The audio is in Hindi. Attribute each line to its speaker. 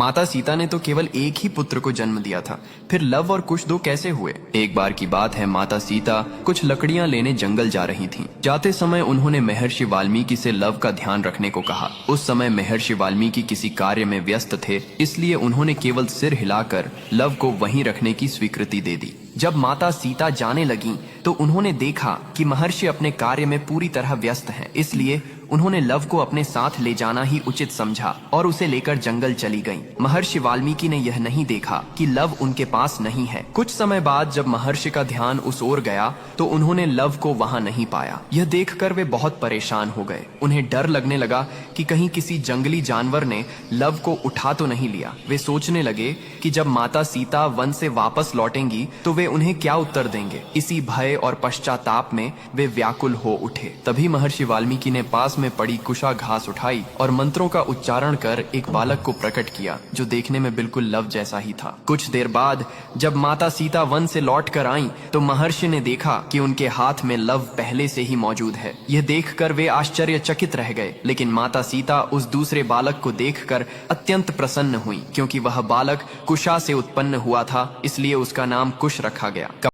Speaker 1: माता सीता ने तो केवल एक ही पुत्र को जन्म दिया था, फिर लव और कुश दो कैसे हुए? एक बार की बात है, माता सीता कुछ लकड़ियां लेने जंगल जा रही थीं। जाते समय उन्होंने महर्षि वाल्मीकि से लव का ध्यान रखने को कहा। उस समय महर्षि वाल्मीकि किसी कार्य में व्यस्त थे, इसलिए उन्होंने केवल सिर हिलाकर लव को वहीं रखने की स्वीकृति दे दी। जब माता सीता जाने लगी तो उन्होंने देखा कि महर्षि अपने कार्य में पूरी तरह व्यस्त हैं, इसलिए उन्होंने लव को अपने साथ ले जाना ही उचित समझा और उसे लेकर जंगल चली गईं। महर्षि वाल्मीकि ने यह नहीं देखा कि लव उनके पास नहीं है। कुछ समय बाद जब महर्षि का ध्यान उस ओर गया तो उन्होंने लव को वहां नहीं पाया। यह देखकर वे बहुत परेशान हो गए। उन्हें डर लगने लगा कि कहीं किसी जंगली जानवर ने लव को उठा तो नहीं लिया। वे सोचने लगे कि जब माता सीता वन से वापस लौटेंगी तो वे उन्हें क्या उत्तर देंगे। इसी भय और पश्चाताप में वे व्याकुल हो उठे। तभी महर्षि वाल्मीकि ने पास में पड़ी कुशा घास उठाई और मंत्रों का उच्चारण कर एक बालक को प्रकट किया, जो देखने में बिल्कुल लव जैसा ही था। कुछ देर बाद जब माता सीता वन से लौट कर आईं, तो महर्षि ने देखा कि उनके हाथ में लव पहले से ही मौजूद है। यह देखकर वे आश्चर्यचकित रह गए, लेकिन माता सीता उस दूसरे बालक को देखकर अत्यंत प्रसन्न हुई, क्योंकि वह बालक कुशा से उत्पन्न हुआ था, इसलिए उसका नाम कुश रखा गया।